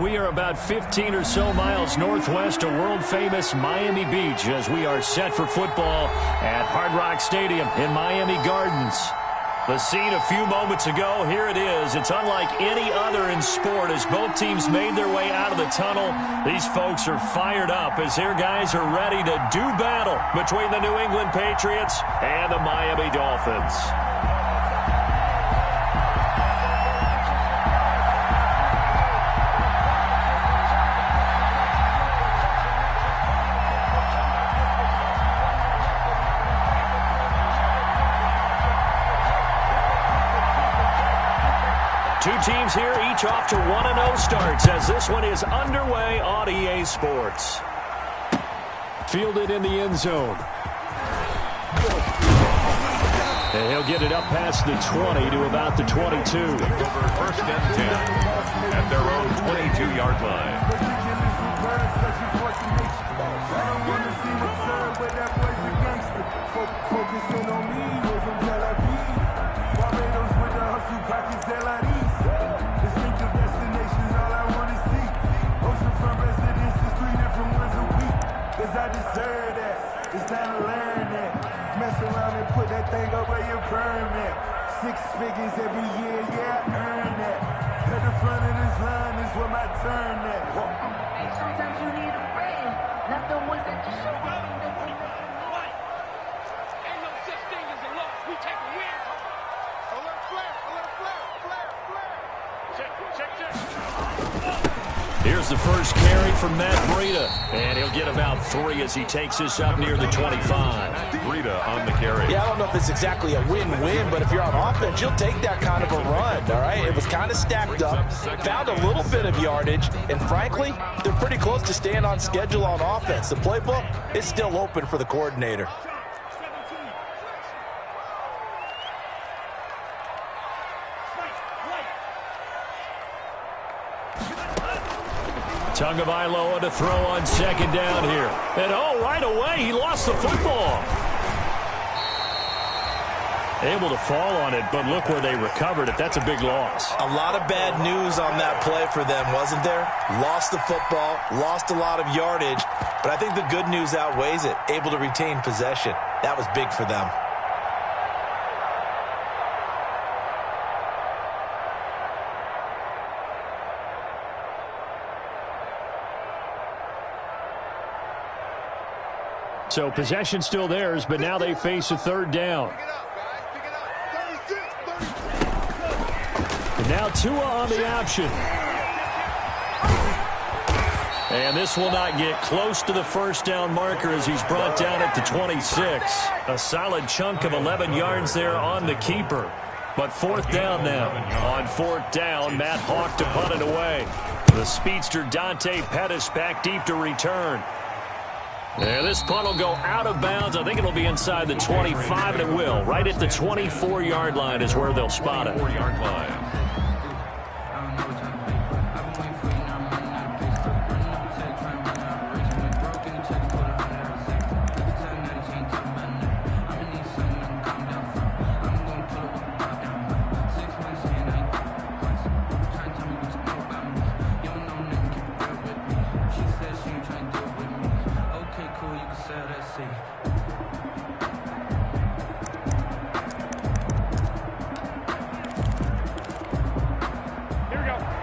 We are about 15 or so miles northwest of world-famous Miami Beach as we are set for football at Hard Rock Stadium in Miami Gardens. The scene a few moments ago, here it is. It's unlike any other in sport as both teams made their way out of the tunnel. These folks are fired up as their guys are ready to do battle between the New England Patriots and the Miami Dolphins. Two teams here, each off to 1-0 starts as this one is underway on EA Sports. Fielded in the end zone. And he'll get it up past the 20 to about the 22. Over first and 10 at their own 22-yard line. I deserve that. It's time to learn that. Mess around and put that thing up where you burn that. 6 figures every year, yeah, I earn that. At the front of this line is where my turn at. Hey, sometimes you need a friend, not the ones that just show up. Ain't no such thing as a loss. We take a win. Alert flare, alert flare, flare, flare. Check, check, check. Here's the first carry from Matt Breida, and he'll get about 3 as he takes this up near the 25. Breida on the carry. Yeah, I don't know if it's exactly a win-win, but if you're on offense, you'll take that kind of a run, all right? It was kind of stacked up, found a little bit of yardage, and frankly, they're pretty close to staying on schedule on offense. The playbook is still open for the coordinator. Tagovailoa to throw on second down here. And right away, he lost the football. Able to fall on it, but look where they recovered it. That's a big loss. A lot of bad news on that play for them, wasn't there? Lost the football, lost a lot of yardage, but I think the good news outweighs it. Able to retain possession. That was big for them. So possession still theirs, but now they face a third down. And now Tua on the option. And this will not get close to the first down marker as he's brought down at the 26. A solid chunk of 11 yards there on the keeper. But fourth down now. On fourth down, Matt Hawk to punt it away. The speedster Dante Pettis back deep to return. Yeah, this punt will go out of bounds. I think it'll be inside the 25, and it will. Right at the 24-yard line is where they'll spot it. 24-yard line.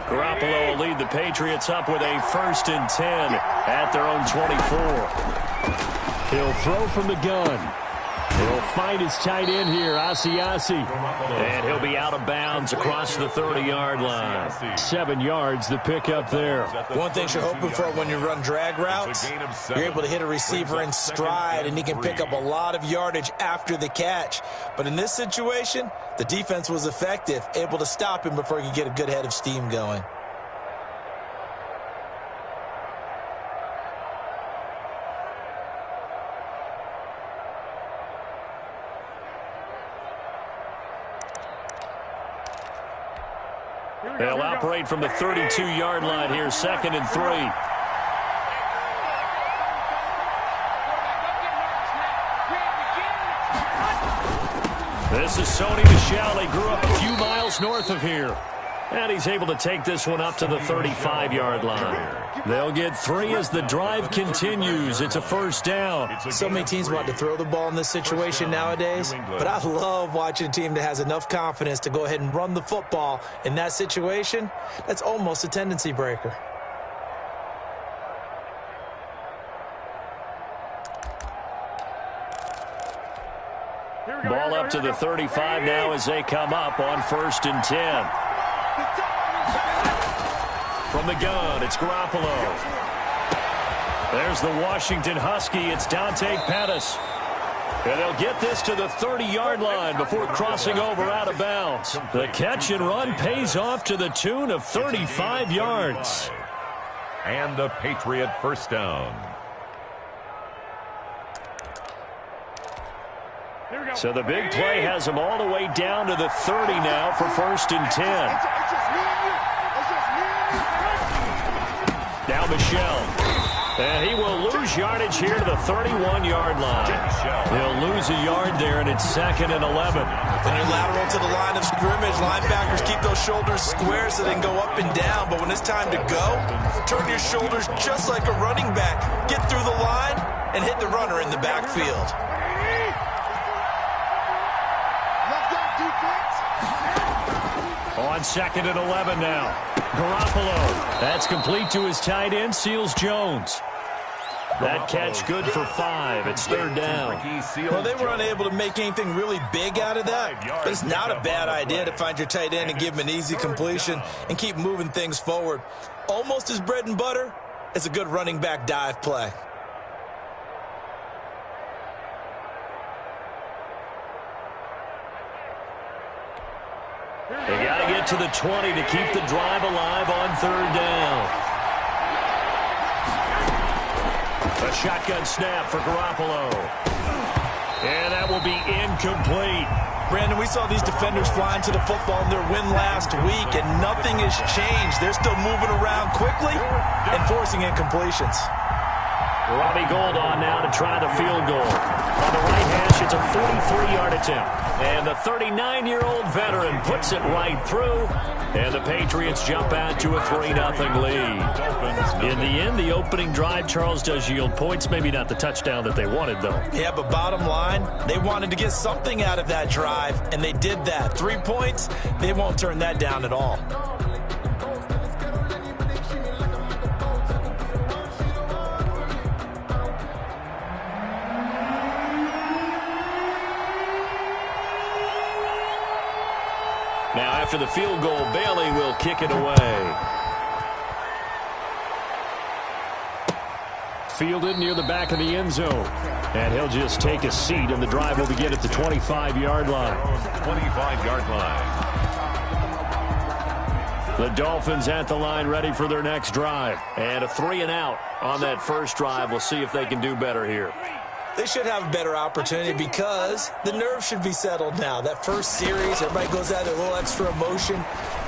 Garoppolo will lead the Patriots up with a 1st and 10 at their own 24. He'll throw from the gun. He'll find his tight end here, Asiasi. And he'll be out of bounds across the 30-yard line. 7 yards, the pickup there. One thing you're hoping for when you run drag routes, you're able to hit a receiver in stride, and he can pick up a lot of yardage after the catch. But in this situation, the defense was effective, able to stop him before he could get a good head of steam going. They'll operate from the 32-yard line here, 2nd and 3. This is Sony Michel. He grew up a few miles north of here. And he's able to take this one up to the 35-yard line. They'll get 3 as the drive continues. It's a first down. So many teams want to throw the ball in this situation nowadays, but I love watching a team that has enough confidence to go ahead and run the football in that situation. That's almost a tendency breaker. Ball up to the 35 now as they come up on 1st and 10. From the gun, it's Garoppolo. There's the Washington Husky. It's Dante Pettis. And they'll get this to the 30-yard line before crossing over out of bounds. The catch and run pays off to the tune of 35 yards. And the Patriot first down. So the big play has them all the way down to the 30 now for 1st and 10. Now Michel. And he will lose yardage here to the 31-yard line. He'll lose a yard there, and it's 2nd and 11. When you're lateral to the line of scrimmage, linebackers keep those shoulders square so they can go up and down. But when it's time to go, turn your shoulders just like a running back. Get through the line and hit the runner in the backfield. On 2nd and 11 now. Garoppolo. That's complete to his tight end, Seals Jones. That catch good for 5. It's 3rd down. Well, they were unable to make anything really big out of that. But it's not a bad idea to find your tight end and give him an easy completion and keep moving things forward. Almost as bread and butter as a good running back dive play. They got to get to the 20 to keep the drive alive on 3rd down. A shotgun snap for Garoppolo. And that will be incomplete. Brandon, we saw these defenders flying to the football in their win last week, and nothing has changed. They're still moving around quickly and forcing incompletions. Robbie Gould on now to try the field goal. On the right hash, it's a 43-yard attempt. And the 39-year-old veteran puts it right through. And the Patriots jump out to a 3-0 lead. In the end, the opening drive, Charles, does yield points. Maybe not the touchdown that they wanted, though. Yeah, but bottom line, they wanted to get something out of that drive, and they did that. 3 points, they won't turn that down at all. Now, after the field goal, Bailey will kick it away. Fielded near the back of the end zone. And he'll just take a seat, and the drive will begin at the 25-yard line. 25-yard line. The Dolphins at the line ready for their next drive. And a 3-and-out on that first drive. We'll see if they can do better here. They should have a better opportunity because the nerves should be settled now. That first series, everybody goes out with a little extra emotion.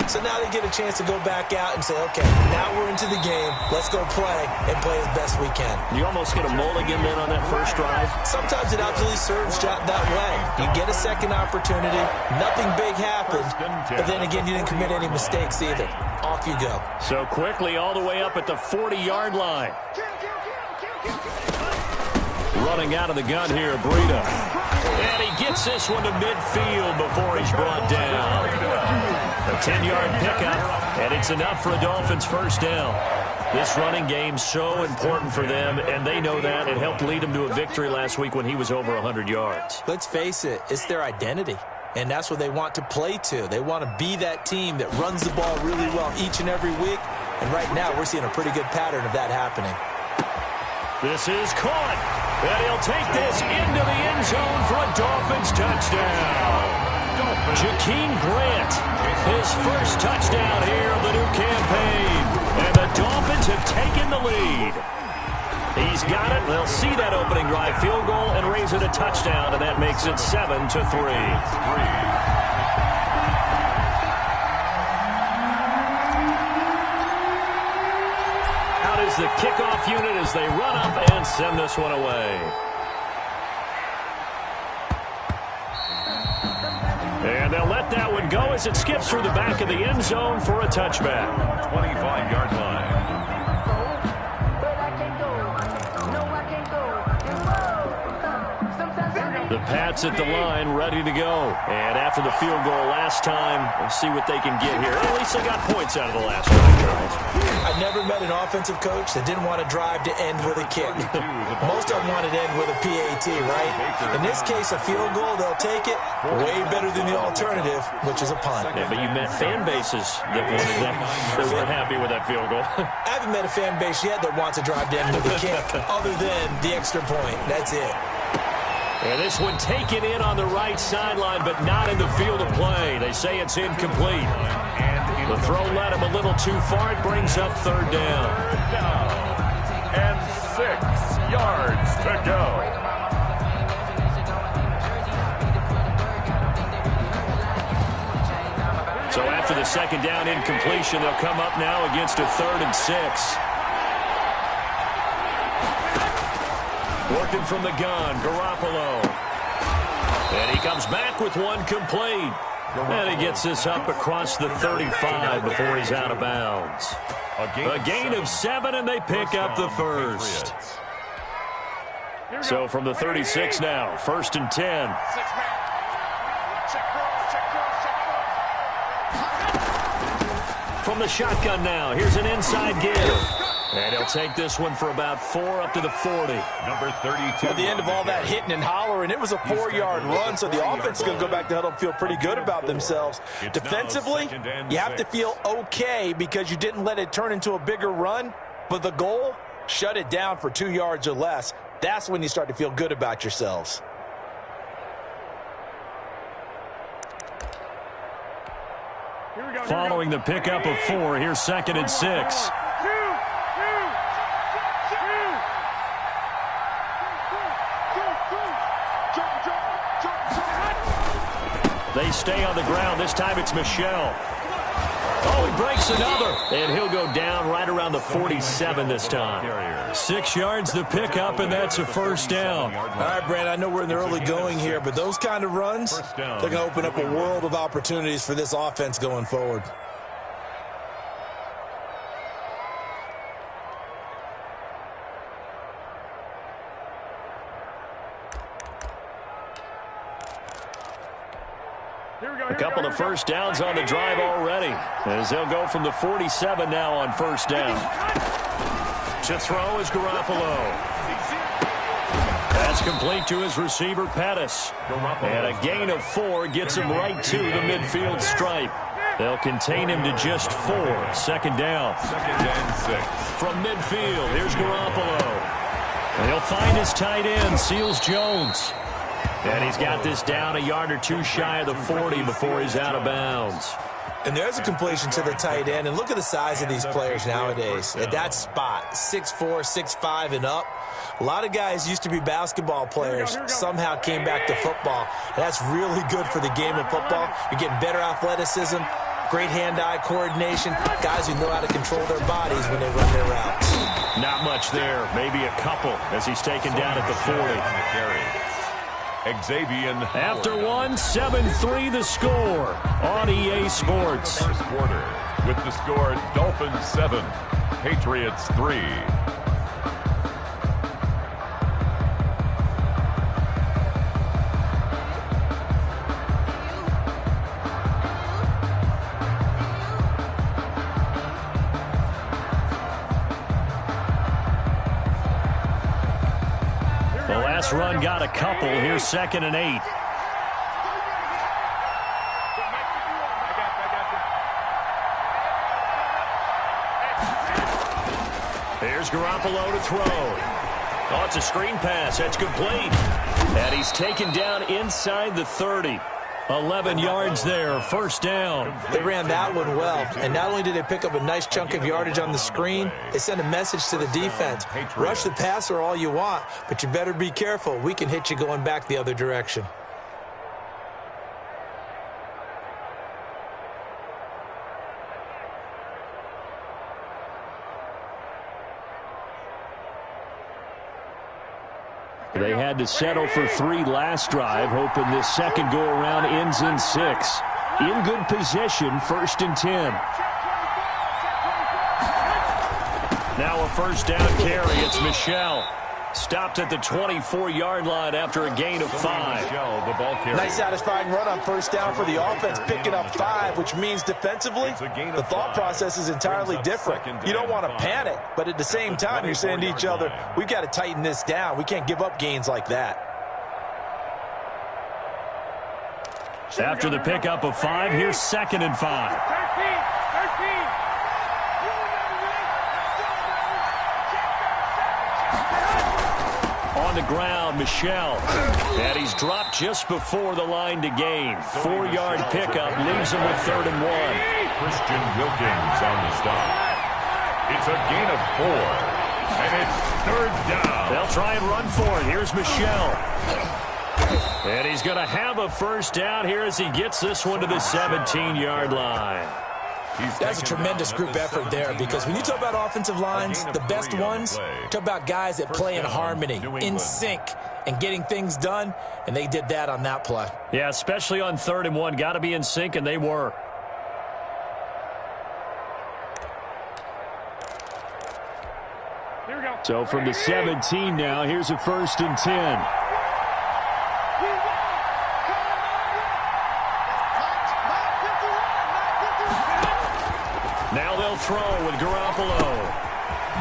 So now they get a chance to go back out and say, okay, now we're into the game. Let's go play and play as best we can. You almost get a mulligan then on that first drive? Sometimes it absolutely serves that way. You get a second opportunity. Nothing big happened. But then again, you didn't commit any mistakes either. Off you go. So quickly all the way up at the 40-yard line. Running out of the gun here, Breida. And he gets this one to midfield before he's brought down. A 10-yard pickup, and it's enough for a Dolphins first down. This running game's so important for them, and they know that. It helped lead them to a victory last week when he was over 100 yards. Let's face it, it's their identity, and that's what they want to play to. They want to be that team that runs the ball really well each and every week, and right now we're seeing a pretty good pattern of that happening. This is caught, and he'll take this into the end zone for a Dolphins touchdown. Jakeem Grant, his first touchdown here of the new campaign, and the Dolphins have taken the lead. He's got it. They'll see that opening drive field goal and raise it a touchdown, and that makes it 7-3. Is the kickoff unit as they run up and send this one away. And they'll let that one go as it skips through the back of the end zone for a touchback. 25-yard line. The Pats at the line, ready to go. And after the field goal last time, we'll see what they can get here. At least they got points out of the last drive, Charles. I never met an offensive coach that didn't want to drive to end with a kick. Most of them wanted to end with a PAT, right? In this case, a field goal, they'll take it. Way better than the alternative, which is a punt. Yeah, but you met fan bases that wanted that. They weren't happy with that field goal. I haven't met a fan base yet that wants to drive to end with a kick, other than the extra point. That's it. And this one taken in on the right sideline, but not in the field of play. They say it's incomplete. The throw led him a little too far. It brings up third down. And 6 yards to go. So after the second down incompletion, they'll come up now against a 3rd and 6. Working from the gun, Garoppolo. And he comes back with one complete. And he gets this up across the 35 before he's out of bounds. A gain of 7, and they pick up the first. So from the 36 now, 1st and 10. From the shotgun now, here's an inside give. And he'll take this one for about 4 up to the 40. Number 32. At the end of all that hitting and hollering, it was a 4-yard run, so the offense is going to go back to huddle and feel pretty good about themselves. Defensively, you have to feel okay because you didn't let it turn into a bigger run, but the goal, shut it down for 2 yards or less. That's when you start to feel good about yourselves. Following the pickup of 4, here's 2nd and 6. They stay on the ground. This time it's Michel. Oh, he breaks another. And he'll go down right around the 47 this time. 6 yards the pickup, and that's a first down. All right, Brand, I know we're in the early going here, but those kind of runs, they're going to open up a world of opportunities for this offense going forward. A couple of first downs on the drive already, as they'll go from the 47 now on first down. To throw is Garoppolo. That's complete to his receiver, Pettis. And a gain of 4 gets him right to the midfield stripe. They'll contain him to just 4. 2nd down. 2nd and 6. From midfield, here's Garoppolo. And he'll find his tight end, Seals Jones. And he's got this down a yard or 2 shy of the 40 before he's out of bounds. And there's a completion to the tight end. And look at the size of these players nowadays. At that spot, 6'4", 6'5", and up. A lot of guys used to be basketball players, somehow came back to football. And that's really good for the game of football. You're getting better athleticism, great hand-eye coordination, guys who know how to control their bodies when they run their routes. Not much there, maybe a couple as he's taken down at the 40. Xavier. After 1, 7-3 the score on EA Sports. First quarter with the score Dolphins 7, Patriots 3. The last run got a couple. Here's 2nd and 8. Here's Garoppolo to throw. Oh, it's a screen pass. That's complete. And he's taken down inside the 30. 11 yards there, first down. They ran that one well, and not only did they pick up a nice chunk of yardage on the screen, they sent a message to the defense. Rush the passer all you want, but you better be careful. We can hit you going back the other direction. They had to settle for 3 last drive, hoping this second go-around ends in 6. In good position, 1st and 10. Now a first down carry. It's Michel. Stopped at the 24-yard line after a gain of 5. Nice satisfying run on first down for the offense, picking up 5, which means defensively, the thought process is entirely different. You don't want to panic, but at the same time, you're saying to each other, we've got to tighten this down. We can't give up gains like that. After the pickup of 5, here's 2nd and 5. 13. On the ground, Michel. And he's dropped just before the line to gain. 4-yard pickup leaves him with 3rd and 1. Christian Wilkins on the stop. It's a gain of 4. And it's 3rd down. They'll try and run for it. Here's Michel. And he's going to have a first down here as he gets this one to the 17-yard line. That's a tremendous group effort there, because when you talk about offensive lines, the best ones, talk about guys that play in harmony, in sync, and getting things done, and they did that on that play. Yeah, especially on 3rd and 1. Got to be in sync, and they were. Here we go. So from the 17 now, here's a 1st and 10. Now they'll throw with Garoppolo.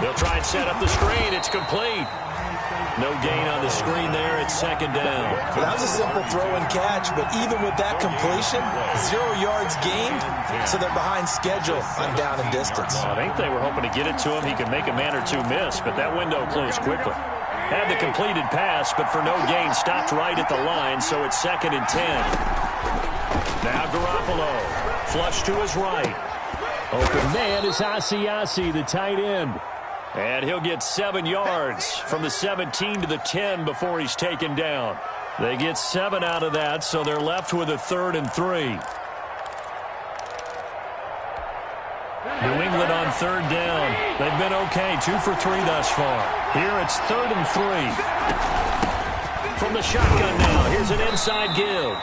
They'll try and set up the screen. It's complete. No gain on the screen there. It's 2nd down. Well, that was a simple throw and catch, but even with that completion, 0 yards gained, so they're behind schedule on down and distance. I think they were hoping to get it to him. He could make a man or two miss, but that window closed quickly. Had the completed pass, but for no gain, stopped right at the line, so it's 2nd and 10. Now Garoppolo, flush to his right. Open man is Asiasi, the tight end. And he'll get 7 yards from the 17 to the 10 before he's taken down. They get 7 out of that, so they're left with a 3rd and 3. New England on 3rd down. They've been okay, 2 for 3 thus far. Here it's 3rd and 3. From the shotgun now, here's an inside give.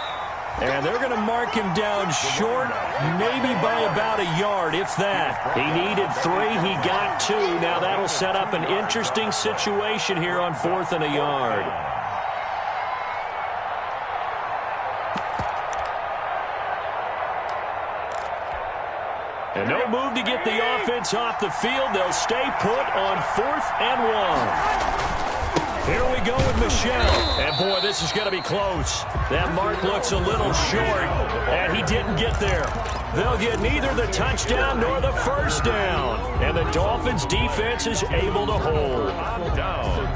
And they're going to mark him down short, maybe by about a yard, if that. He needed 3, he got 2. Now that'll set up an interesting situation here on 4th and a yard. And no move to get the offense off the field. They'll stay put on 4th and 1. Here we go with Michel. And, boy, this is going to be close. That mark looks a little short, and he didn't get there. They'll get neither the touchdown nor the first down. And the Dolphins' defense is able to hold. Down.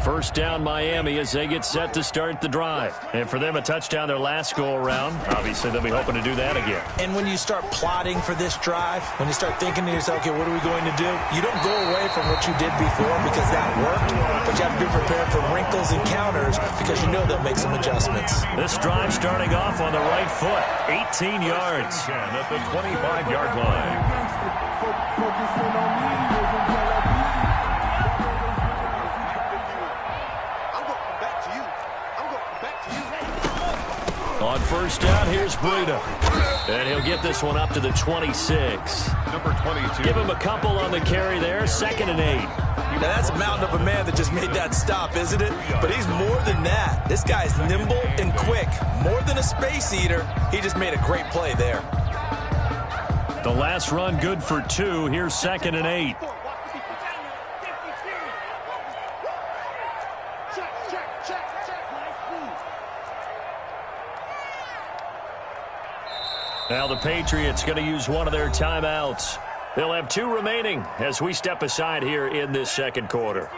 First down, Miami, as they get set to start the drive. And for them, a touchdown their last go-around. Obviously, they'll be hoping to do that again. And when you start plotting for this drive, when you start thinking to yourself, okay, what are we going to do? You don't go away from what you did before because that worked, but you have to be prepared for wrinkles and counters because you know they'll make some adjustments. This drive starting off on the right foot, 18 yards. At the 25-yard line. Focusing on me isn't gonna On first down, here's Breida. And he'll get this one up to the 26. Number 22. Give him a couple on the carry there, 2nd and 8. Now, that's a mountain of a man that just made that stop, isn't it? But he's more than that. This guy's nimble and quick. More than a space eater. He just made a great play there. The last run good for 2. Here's 2nd and 8. Now the Patriots going to use one of their timeouts. They'll have 2 remaining as we step aside here in this second quarter.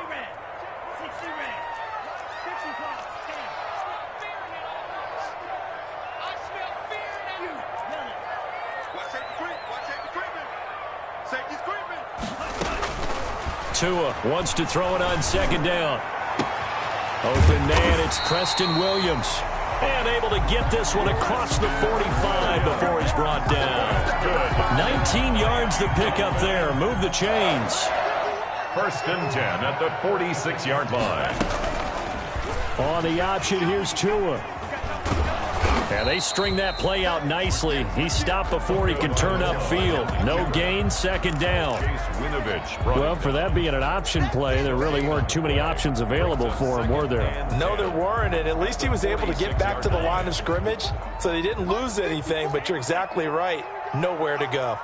Tua wants to throw it on 2nd down. Open man, it's Preston Williams. And able to get this one across the 45 before he's brought down. 19 yards to pick up there. Move the chains. First and 10 at the 46-yard line. On the option, here's Tua. And they string that play out nicely. He stopped before he could turn upfield. No gain, second down. Well, for that being an option play, there really weren't too many options available for him, were there? No, there weren't, and at least he was able to get back to the line of scrimmage, so they didn't lose anything, but you're exactly right. Nowhere to go.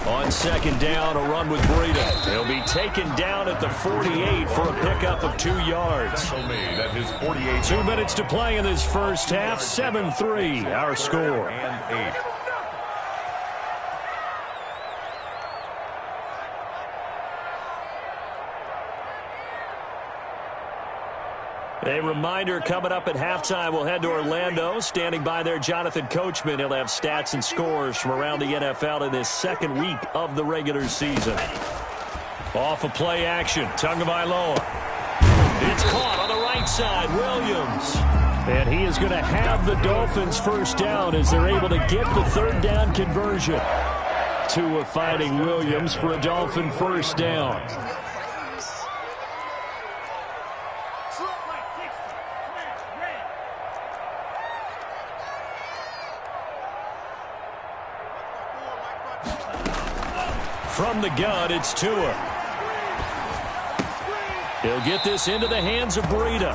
On second down, a run with Breida. He'll be taken down at the 48 for a pickup of 2 yards. 2 minutes to play in this first half. 7-3, our score. A reminder, coming up at halftime, we'll head to Orlando. Standing by there, Jonathan Coachman. He'll have stats and scores from around the NFL in this second week of the regular season. Off of play action, Tagovailoa. It's caught on the right side, Williams. And he is going to have the Dolphins first down as they're able to get the third down conversion. Tua fighting Williams for a Dolphin first down. From the gun, it's Tua. He'll get this into the hands of Breida.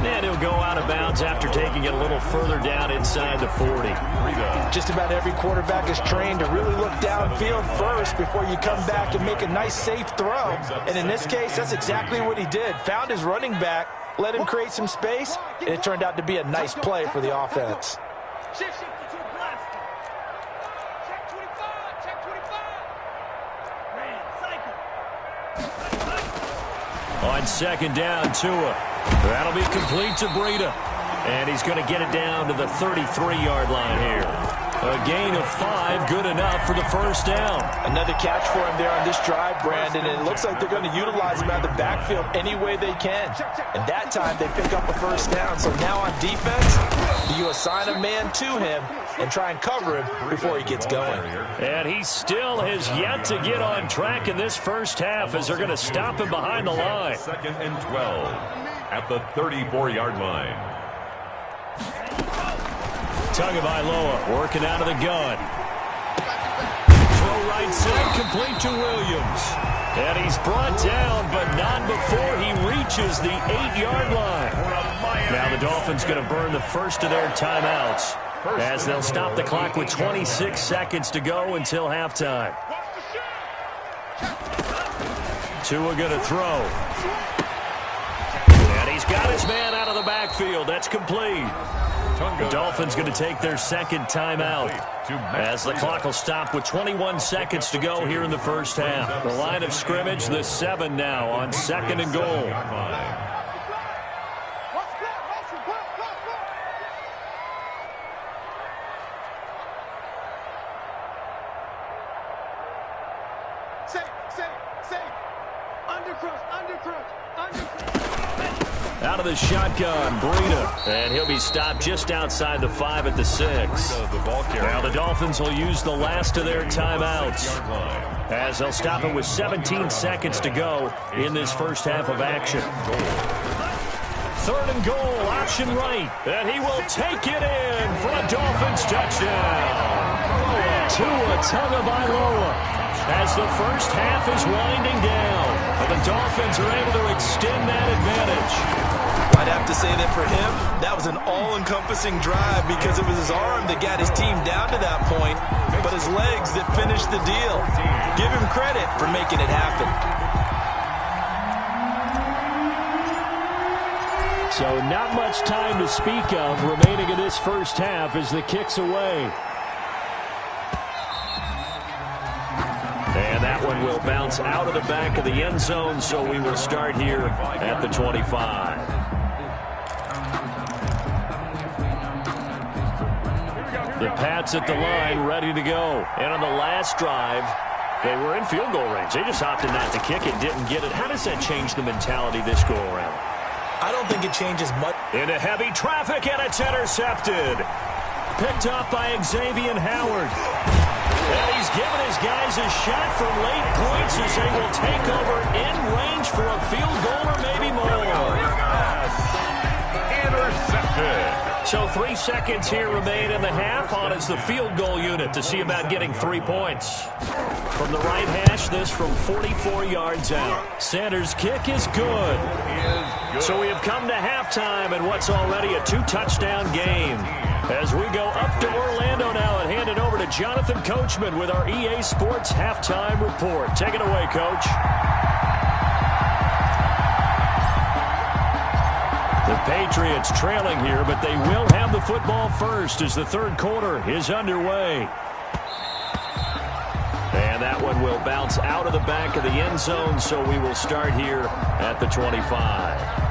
And he'll go out of bounds after taking it a little further down inside the 40. Just about every quarterback is trained to really look downfield first before you come back and make a nice, safe throw. And in this case, that's exactly what he did. Found his running back, let him create some space, and it turned out to be a nice play for the offense. On second down, Tua. That'll be complete to Breida. And he's going to get it down to the 33-yard line here. A gain of 5, good enough for the first down. Another catch for him there on this drive, Brandon, and it looks like they're going to utilize him out of the backfield any way they can. And that time they pick up a first down. So now on defense, you assign a man to him and try and cover him before he gets going. And he still has yet to get on track in this first half as they're going to stop him behind the line. Second and 12 at the 34-yard line. Tagovailoa working out of the gun. Throw right side, complete to Williams. And he's brought down, but not before he reaches the 8-yard line. Now the Dolphins going to burn the first of their timeouts as they'll stop the clock with 26 seconds to go until halftime. Tua going to throw. And he's got his man out of the backfield. That's complete. The Dolphins going to take their second timeout as the clock will stop with 21 seconds to go here in the first half. The line of scrimmage, the 7 now on second and goal. Out of the shotgun, Breida. And he'll be stopped just outside the 5 at the 6. Now the Dolphins will use the last of their timeouts as they'll stop it with 17 seconds to go in this first half of action. Third and goal, option right. And he will take it in for a Dolphins touchdown. Tua Tagovailoa as the first half is winding down. And the Dolphins are able to extend that advantage. I'd have to say that for him, that was an all-encompassing drive because it was his arm that got his team down to that point, but his legs that finished the deal. Give him credit for making it happen. So not much time to speak of remaining in this first half as the kick's away. And that one will bounce out of the back of the end zone, so we will start here at the 25. The Pats at the line, ready to go. And on the last drive, they were in field goal range. They just opted not to kick it, didn't get it. How does that change the mentality this go-around? I don't think it changes much. Into heavy traffic, and it's intercepted. Picked up by Xavier Howard. And he's given his guys a shot for late points as they will take over in range for a field goal or maybe more. Intercepted. So 3 seconds here remain in the half. On is the field goal unit to see about getting 3 points. From the right hash, this from 44 yards out. Sanders' kick is good. So we have come to halftime in what's already a 2-touchdown game. As we go up to Orlando now and hand it over to Jonathan Coachman with our EA Sports Halftime Report. Take it away, Coach. The Patriots trailing here, but they will have the football first as the third quarter is underway. And that one will bounce out of the back of the end zone, so we will start here at the 25.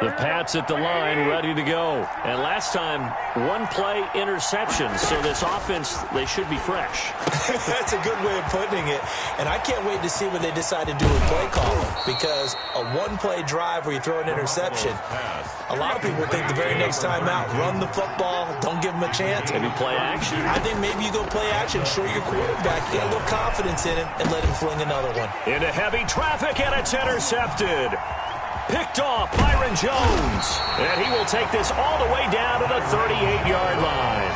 The Pats at the line, ready to go. And last time, 1-play interception. So this offense, they should be fresh. That's a good way of putting it. And I can't wait to see what they decide to do with play calling. Because a 1-play drive where you throw an interception, a lot of people think the very next time out, run the football, don't give them a chance. Maybe play action. I think maybe you go play action, show your quarterback, get a little confidence in him, and let him fling another one. Into heavy traffic, and it's intercepted. Picked off Byron Jones. And he will take this all the way down to the 38-yard line.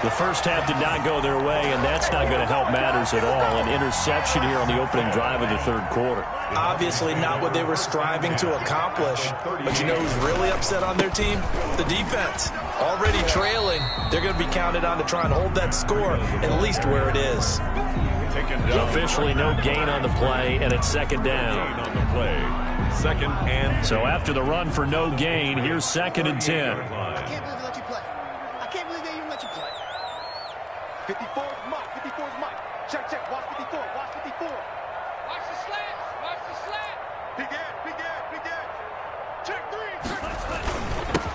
The first half did not go their way, and that's not going to help matters at all. An interception here on the opening drive of the third quarter. Obviously not what they were striving to accomplish. But you know who's really upset on their team? The defense. Already trailing. They're going to be counted on to try and hold that score at least where it is. Officially no gain on the play, and it's second down. Second and... So after the run for no gain, here's 2nd and 10. I can't believe they let you play. I can't believe they even let you play. 54 is Mike. 54 is Mike. Check, check. Watch 54. Watch 54. Watch the slant. Watch the slant. Big edge. Big edge. Big edge. Check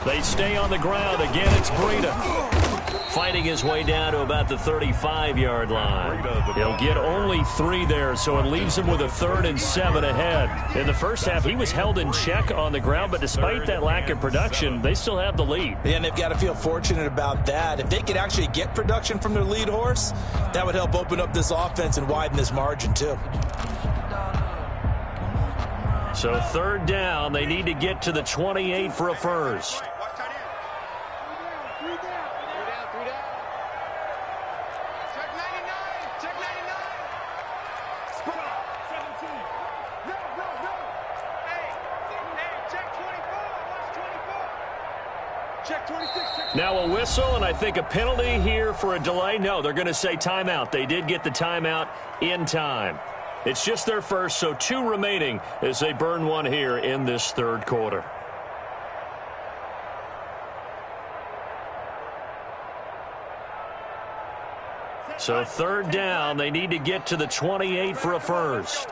3. They stay on the ground. Again, it's Breida. Fighting his way down to about the 35-yard line. He'll get only 3 there, so it leaves him with a 3rd and 7 ahead. In the first half, he was held in check on the ground, but despite that lack of production, they still have the lead. And they've got to feel fortunate about that. If they could actually get production from their lead horse, that would help open up this offense and widen this margin, too. So 3rd down, they need to get to the 28 for a first. Now a whistle, and I think a penalty here for a delay. No, they're going to say timeout. They did get the timeout in time. It's just their first, so 2 remaining as they burn one here in this third quarter. So 3rd down, they need to get to the 28 for a first.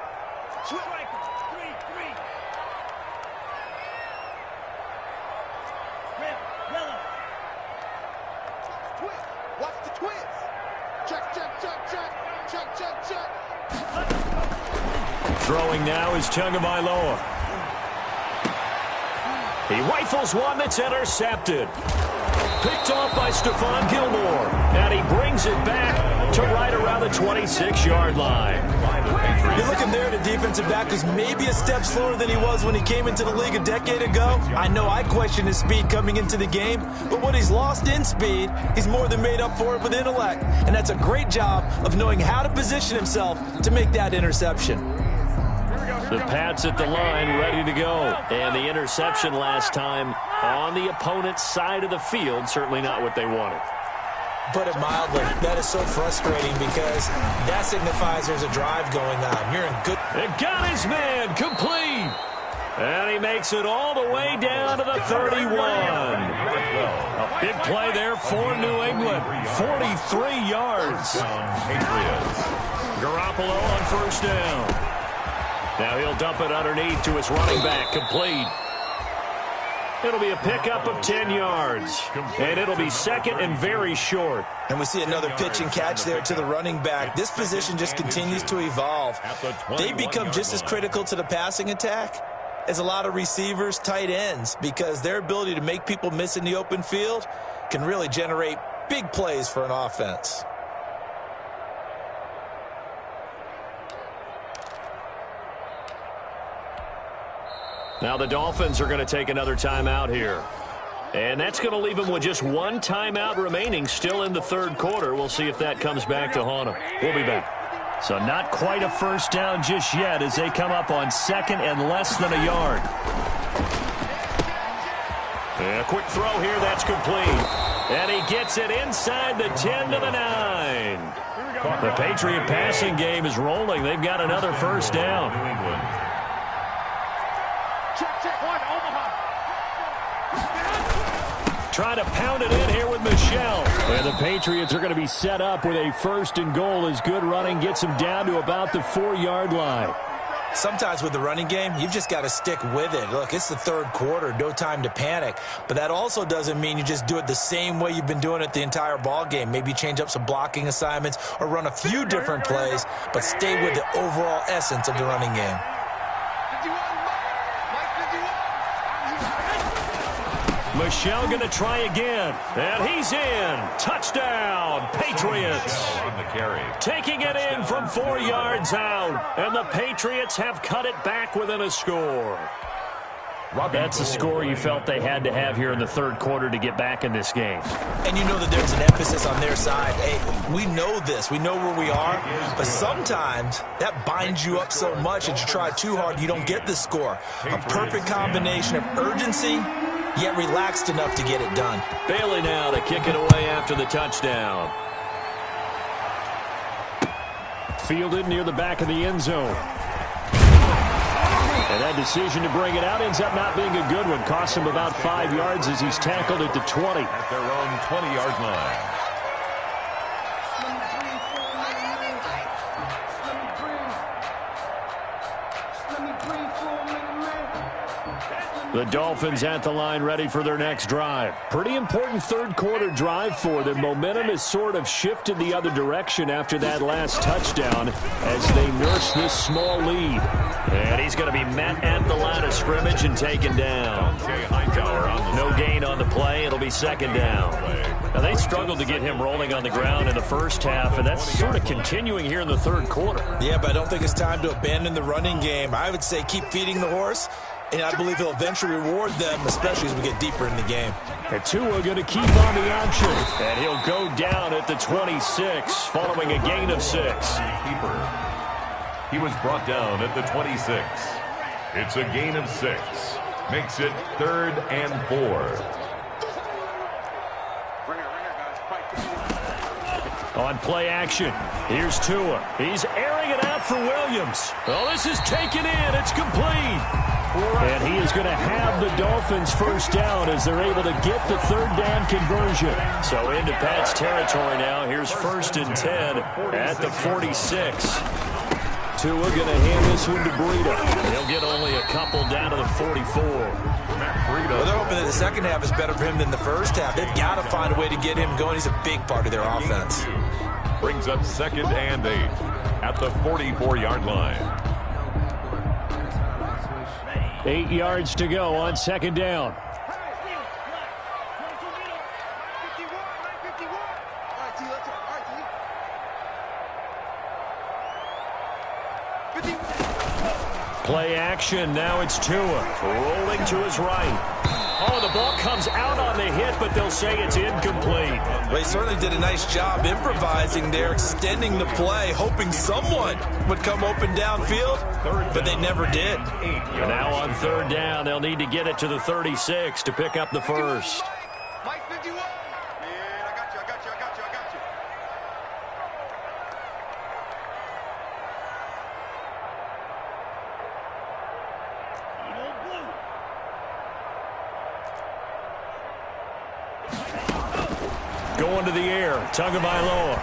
Throwing now is Tagovailoa. He rifles one that's intercepted. Picked off by Stephon Gilmore. And he brings it back to right around the 26-yard line. You're looking there at a defensive back who's maybe a step slower than he was when he came into the league a decade ago. I know I questioned his speed coming into the game, but what he's lost in speed, he's more than made up for it with intellect. And that's a great job of knowing how to position himself to make that interception. The Pats at the line, ready to go. And the interception last time on the opponent's side of the field, certainly not what they wanted. Put it mildly, that is so frustrating because that signifies there's a drive going on. You're in good... It got his man complete. And he makes it all the way down to the 31. A big play there for New England. 43 yards. Garoppolo on first down. Now he'll dump it underneath to his running back, complete. It'll be a pickup of 10 yards. And it'll be second and very short. And we see another pitch and catch there to the running back. This position just continues to evolve. They become just as critical to the passing attack as a lot of receivers, tight ends, because their ability to make people miss in the open field can really generate big plays for an offense. Now the Dolphins are going to take another timeout here. And that's going to leave them with just one timeout remaining still in the third quarter. We'll see if that comes back to haunt them. We'll be back. So not quite a first down just yet as they come up on second and less than a yard. And a quick throw here, that's complete. And he gets it inside the 10 to the 9. The Patriot passing game is rolling. They've got another first down. Trying to pound it in here with Michelle. And the Patriots are going to be set up with a first and goal as good running gets them down to about the 4-yard line. Sometimes with the running game, you've just got to stick with it. Look, it's the third quarter, no time to panic. But that also doesn't mean you just do it the same way you've been doing it the entire ball game. Maybe change up some blocking assignments or run a few different plays, but stay with the overall essence of the running game. Michelle going to try again, and he's in. Touchdown, Patriots. Taking it in from 4 yards out, and the Patriots have cut it back within a score. That's a score you felt they had to have here in the third quarter to get back in this game. And you know that there's an emphasis on their side. Hey, we know this. We know where we are. But sometimes that binds you up so much that you try too hard, you don't get the score. A perfect combination of urgency, yet relaxed enough to get it done. Bailey now to kick it away after the touchdown. Fielded near the back of the end zone. And that decision to bring it out ends up not being a good one. Costs him about 5 yards as he's tackled at the 20. At their own 20-yard line. The Dolphins at the line ready for their next drive. Pretty important third quarter drive for them. Momentum has sort of shifted the other direction after that last touchdown as they nurse this small lead. And he's going to be met at the line of scrimmage and taken down. No gain on the play. It'll be second down. Now they struggled to get him rolling on the ground in the first half, and that's sort of continuing here in the third quarter. Yeah, but I don't think it's time to abandon the running game. I would say keep feeding the horse. And I believe he'll eventually reward them, especially as we get deeper in the game. And Tua going to keep on the option. And he'll go down at the 26, following a gain of 6. He was brought down at the 26. It's a gain of 6. Makes it 3rd and 4. On play action, here's Tua. He's airing it out for Williams. Oh, this is taken in. It's complete. And he is going to have the Dolphins first down as they're able to get the third down conversion. So into Pat's territory now. Here's 1st and 10 at the 46. Tua going to hand this one to Breida. He'll get only a couple down to the 44. Well, they're hoping that the second half is better for him than the first half. They've got to find a way to get him going. He's a big part of their offense. Brings up 2nd and 8 at the 44-yard line. 8 yards to go on second down. Play action. Now it's Tua rolling to his right. Oh, the ball comes out on the hit, but they'll say it's incomplete. Well, he certainly did a nice job improvising there, extending the play, hoping someone would come open downfield, but they never did. And now on third down, they'll need to get it to the 36 to pick up the first. Going to the air, Tagovailoa.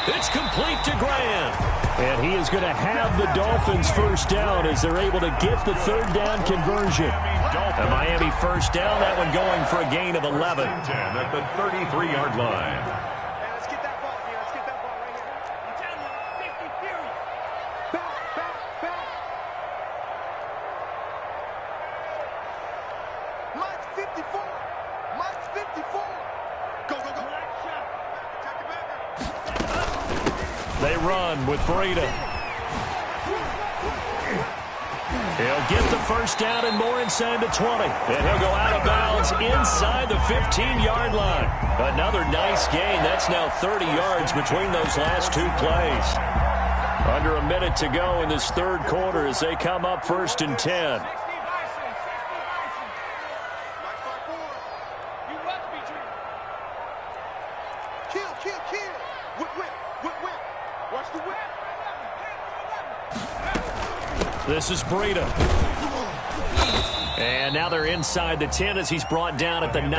It's complete to Graham. And he is going to have the Dolphins first down as they're able to get the third down conversion. The Miami first down, that one going for a gain of 11. 10 at the 33-yard line. Hey, let's get that ball here. Let's get that ball right here. I'm telling you, 50 period. Back. Mike's 54. Mike's 54. Go. Check it back. They run with Breida. He'll get the first down and more inside the 20. And he'll go out of bounds inside the 15-yard line. Another nice gain. That's now 30 yards between those last two plays. Under a minute to go in this third quarter as they come up first and 10. Whip. Watch the whip. This is Breida. And now they're inside the 10 as he's brought down at the 9.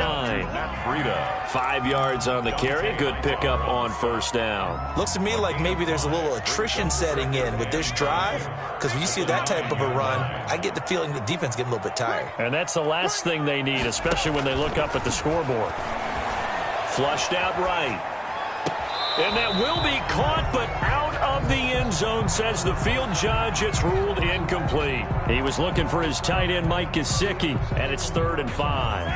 Breida. 5 yards on the carry. Good pickup on first down. Looks to me like maybe there's a little attrition setting in with this drive, because when you see that type of a run, I get the feeling the defense getting a little bit tired. And that's the last thing they need, especially when they look up at the scoreboard. Flushed out right. And that will be caught, but out of the end zone, says the field judge. It's ruled incomplete. He was looking for his tight end, Mike Gesicki, and it's 3rd and 5.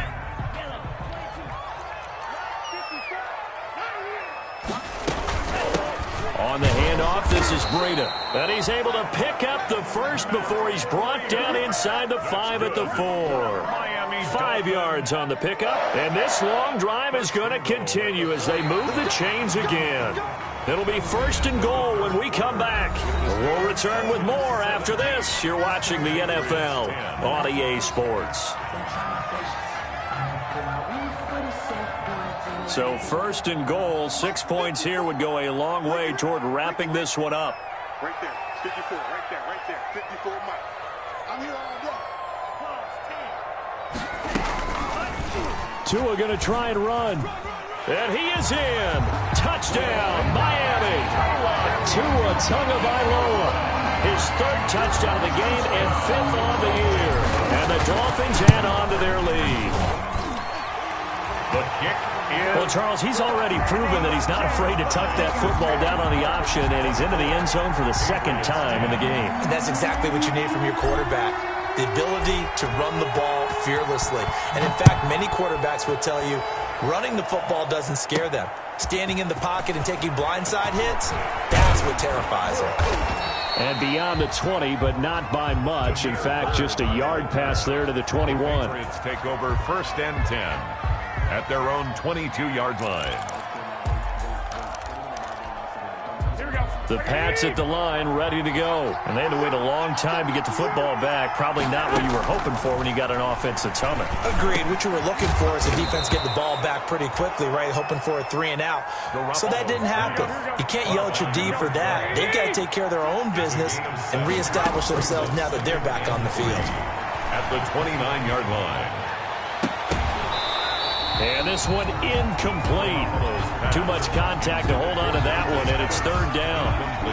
On the handoff, this is Breida. And he's able to pick up the first before he's brought down inside the 5 at the 4. 5 yards on the pickup, and this long drive is going to continue as they move the chains again. It'll be 1st and goal when we come back. We'll return with more after this. You're watching the NFL on EA Sports. So 1st and goal, 6 points here would go a long way toward wrapping this one up. Right there, 54, right there, 54 Mike. I'm here all day. Tua going to try and run. And he is in. Touchdown, Miami. Tua Tagovailoa. His 3rd touchdown of the game and 5th on the year. And the Dolphins add on to their lead. The kick is... Well, Charles, he's already proven that he's not afraid to tuck that football down on the option, and he's into the end zone for the 2nd time in the game. And that's exactly what you need from your quarterback. The ability to run the ball fearlessly. And in fact, many quarterbacks will tell you running the football doesn't scare them. Standing in the pocket and taking blindside hits, that's what terrifies them. And beyond the 20, but not by much. In fact, just a yard pass there to the 21. Patriots take over 1st and 10 at their own 22-yard line. The Pats at the line, ready to go. And they had to wait a long time to get the football back. Probably not what you were hoping for when you got an offense that's humming. Agreed. What you were looking for is the defense get the ball back pretty quickly, right? Hoping for a 3 and out. So that didn't happen. You can't yell at your D for that. They've got to take care of their own business and reestablish themselves now that they're back on the field. At the 29-yard line. And this one incomplete. Too much contact to hold on to that one, and it's 3rd down.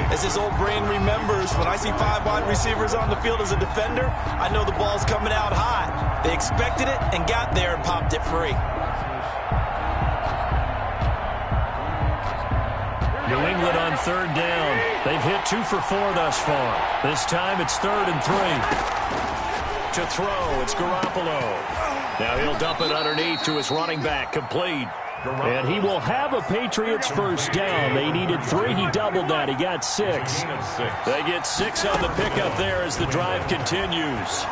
As his old brain remembers, when I see 5 wide receivers on the field as a defender, I know the ball's coming out hot. They expected it and got there and popped it free. New England on 3rd down. They've hit 2 for 4 thus far. This time it's 3rd and 3. To throw, it's Garoppolo. Now he'll dump it underneath to his running back, complete. And he will have a Patriots first down. They needed 3. He doubled that. He got 6. They get 6 on the pickup there as the drive continues.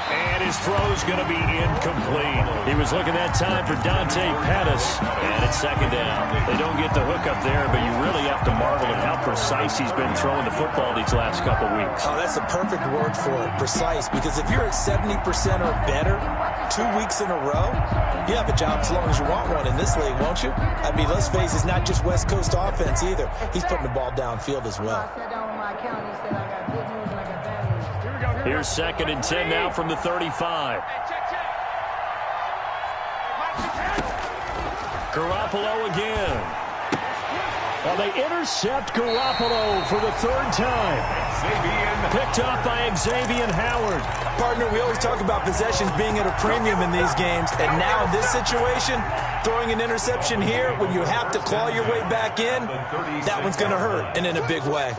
And his throw's going to be incomplete. He was looking that time for Dante Pettis. And it's 2nd down. They don't get the hook up there, but you really have to marvel at how precise he's been throwing the football these last couple weeks. Oh, that's the perfect word for it, precise. Because if you're at 70% or better 2 weeks in a row, you have a job as long as you want one in this league, won't you? I mean, let's face it, it's not just West Coast offense either. He's putting the ball downfield as well. Here's 2nd and 10 now from the 35. Garoppolo again. Well, they intercept Garoppolo for the third time. Picked up by Xavier Howard. Partner, we always talk about possessions being at a premium in these games, and now in this situation, throwing an interception here when you have to claw your way back in, that one's going to hurt, and in a big way.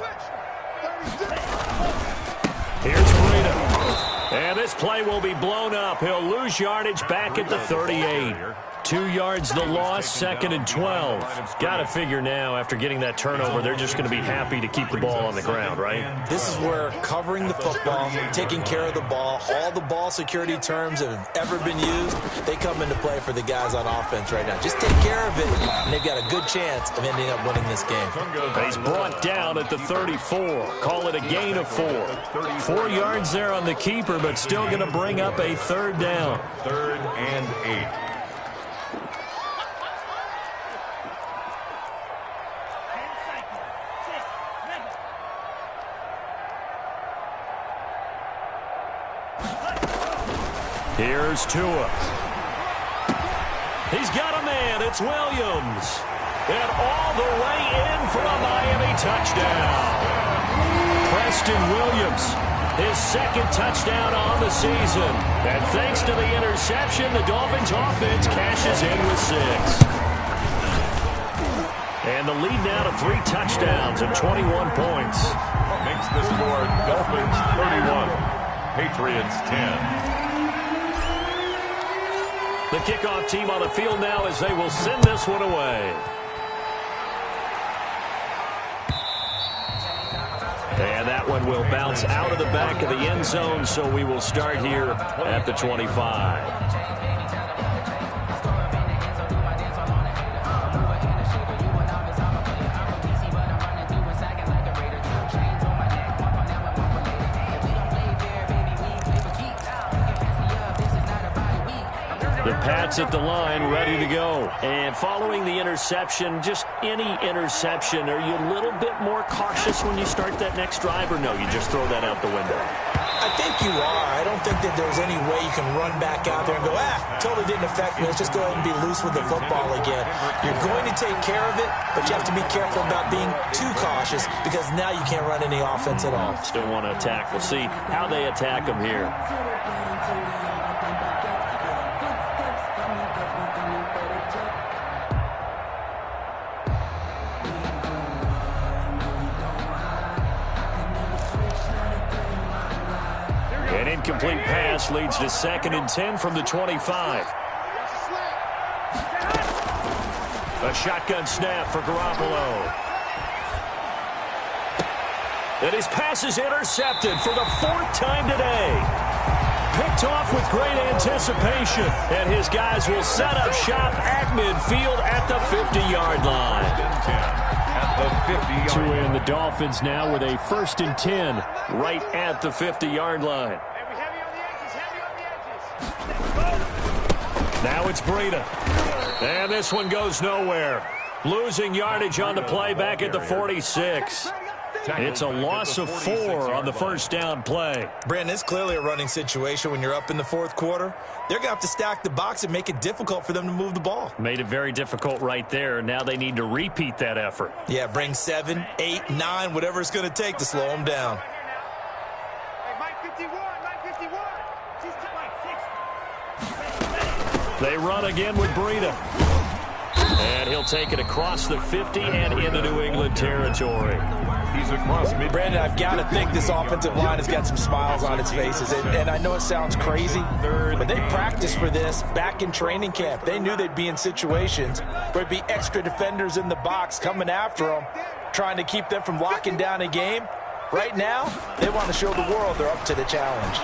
Here's Breida. And this play will be blown up. He'll lose yardage back at the 38. 2 yards the loss, 2nd and 12. Got to figure now, after getting that turnover, they're just going to be happy to keep the ball on the ground, right? This is where covering the football, taking care of the ball, all the ball security terms that have ever been used, they come into play for the guys on offense right now. Just take care of it, and they've got a good chance of ending up winning this game. He's brought down at the 34. Call it a gain of 4. 4 yards there on the keeper, but still going to bring up a 3rd down. 3rd and 8. Here's Tua. He's got a man. It's Williams. And all the way in for a Miami touchdown. Preston Williams, his 2nd touchdown on the season. And thanks to the interception, the Dolphins offense cashes in with 6. And the lead now to 3 touchdowns and 21 points. Makes the score Dolphins 31, Patriots 10. The kickoff team on the field now as they will send this one away. And that one will bounce out of the back of the end zone, so we will start here at the 25. The Pats at the line, ready to go. And following the interception, just any interception, are you a little bit more cautious when you start that next drive, or no, you just throw that out the window? I think you are. I don't think that there's any way you can run back out there and go, totally didn't affect me. Let's just go ahead and be loose with the football again. You're going to take care of it, but you have to be careful about being too cautious because now you can't run any offense at all. Still want to attack. We'll see how they attack them here. An incomplete pass leads to 2nd and 10 from the 25. A shotgun snap for Garoppolo. And his pass is intercepted for the 4th time today. Picked off with great anticipation. And his guys will set up shop at midfield at the 50-yard line. To win, the Dolphins now with a 1st and 10 right at the 50-yard line. Now it's Breida. And this one goes nowhere. Losing yardage on the play back at the 46. It's a loss of 4 on the 1st down play. Brandon, it's clearly a running situation when you're up in the 4th quarter. They're going to have to stack the box and make it difficult for them to move the ball. Made it very difficult right there. Now they need to repeat that effort. Yeah, bring 7, 8, 9, whatever it's going to take to slow them down. They run again with Breida. And he'll take it across the 50 and into New England territory. He's across mid. Brandon, I've got to think this offensive line has got some smiles on its faces. And I know it sounds crazy, but they practiced for this back in training camp. They knew they'd be in situations where there'd be extra defenders in the box coming after them, trying to keep them from locking down a game. Right now, they want to show the world they're up to the challenge.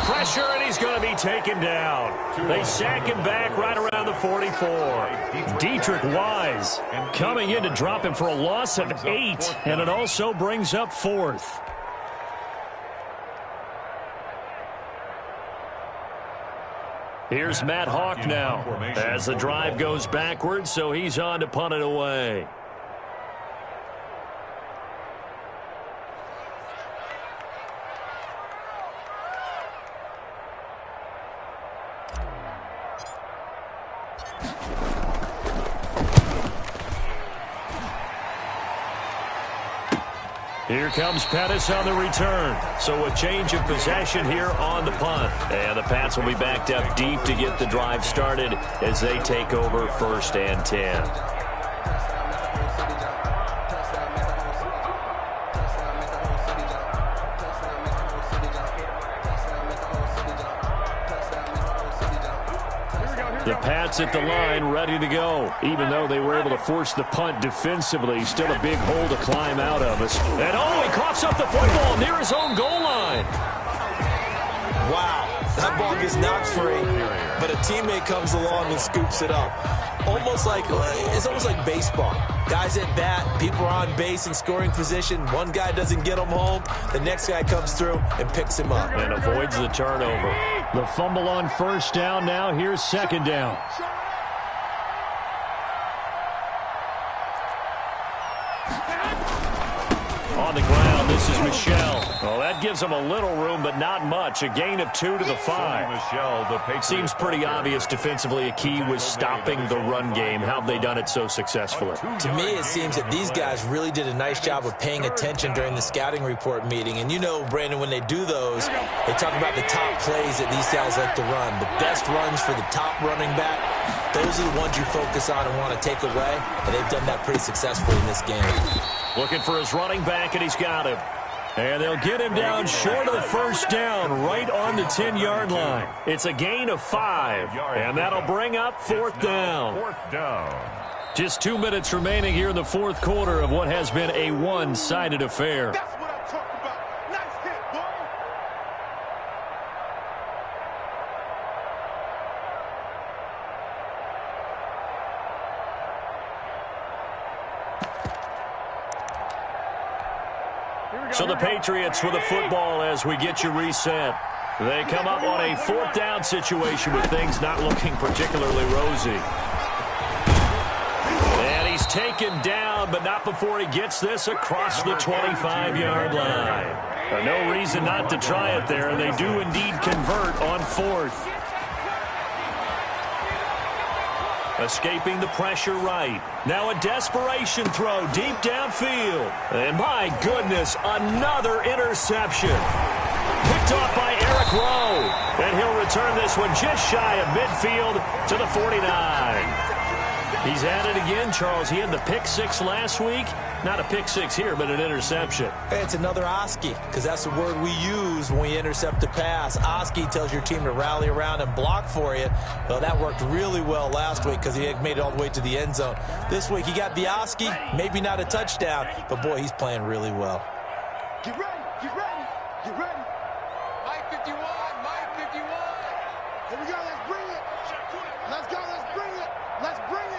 Pressure, and he's going to be taken down. They sack him back right around the 44. Dietrich Wise coming in to drop him for a loss of 8, and it also brings up 4th. Here's Matt Hawk now as the drive goes backwards, so he's on to punt it away. Here comes Pettis on the return. So a change of possession here on the punt. And the Pats will be backed up deep to get the drive started as they take over 1st and 10. The Pats at the line, ready to go. Even though they were able to force the punt defensively, still a big hole to climb out of. And he coughs up the football near his own goal line. Wow, that ball gets knocked free, but a teammate comes along and scoops it up. It's almost like baseball. Guys at bat, people are on base in scoring position. One guy doesn't get him home. The next guy comes through and picks him up. And avoids the turnover. The fumble on 1st down now. Here's 2nd down. On the ground, this is Michel. Well, that gives them a little room, but not much. A gain of 2 to the 5. Seems pretty obvious defensively. A key was stopping the run game. How have they done it so successfully? To me, it seems that these guys really did a nice job of paying attention during the scouting report meeting. And you know, Brandon, when they do those, they talk about the top plays that these guys like to run. The best runs for the top running back, those are the ones you focus on and want to take away. And they've done that pretty successfully in this game. Looking for his running back, and he's got him. And they'll get him down short of the 1st down, right on the 10-yard line. It's a gain of 5, and that'll bring up 4th down. Just 2 minutes remaining here in the 4th quarter of what has been a one-sided affair. That's what I'm talking about. Nice hit, boy. So the Patriots with the football as we get you reset. They come up on a 4th down situation with things not looking particularly rosy. And he's taken down, but not before he gets this across the 25-yard line. No reason not to try it there, and they do indeed convert on 4th. Escaping the pressure right. Now a desperation throw deep downfield. And my goodness, another interception. Picked off by Eric Rowe. And he'll return this one just shy of midfield to the 49. He's at it again, Charles. He had the pick 6 last week. Not a pick 6 here, but an interception. Hey, it's another Oski, because that's the word we use when we intercept a pass. Oski tells your team to rally around and block for you. Well, that worked really well last week because he had made it all the way to the end zone. This week, he got the Oski, maybe not a touchdown, but, boy, he's playing really well. Get ready, get ready, get ready. Mike 51, Mike 51. Here we go, let's bring it. Let's go, let's bring it. Let's bring it.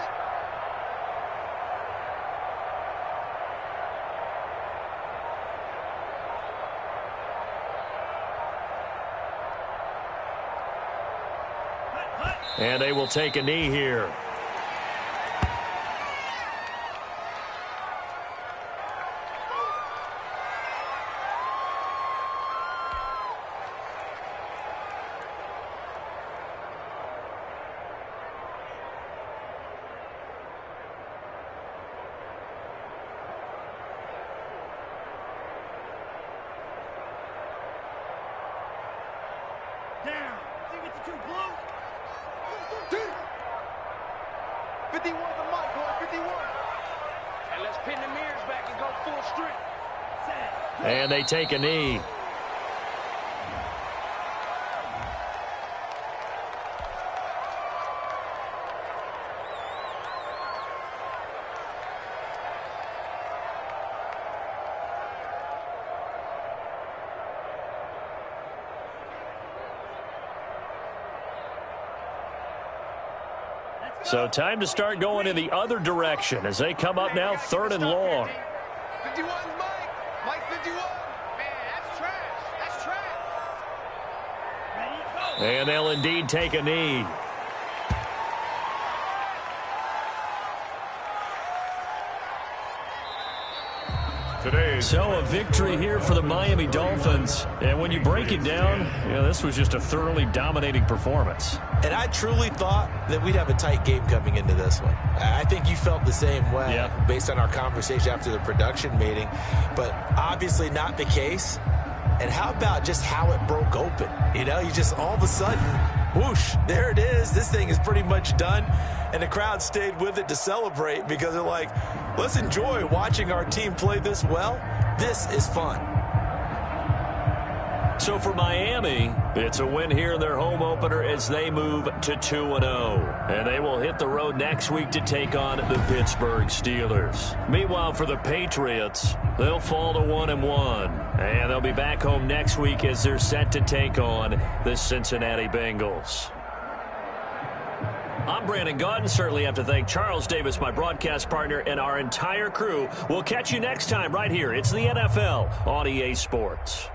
And they will take a knee here. Down. You get the 2 blue. 51 the mic, boy, 51. And let's pin the mirrors back and go full strength. And they take a knee. So time to start going in the other direction as they come up now 3rd and long. 51 Mike. Mike 51. Man, that's trash. That's trash. Ready, go. And they'll indeed take a knee. So a victory here for the Miami Dolphins. And when you break it down, this was just a thoroughly dominating performance. And I truly thought that we'd have a tight game coming into this one. I think you felt the same way based on our conversation after the production meeting. But obviously not the case. And how about just how it broke open? You just all of a sudden, whoosh, there it is. This thing is pretty much done. And the crowd stayed with it to celebrate because they're like, let's enjoy watching our team play this well. This is fun. So for Miami, it's a win here in their home opener as they move to 2-0. And they will hit the road next week to take on the Pittsburgh Steelers. Meanwhile, for the Patriots, they'll fall to 1-1. And they'll be back home next week as they're set to take on the Cincinnati Bengals. I'm Brandon Gaudin. Certainly have to thank Charles Davis, my broadcast partner, and our entire crew. We'll catch you next time right here. It's the NFL on EA Sports.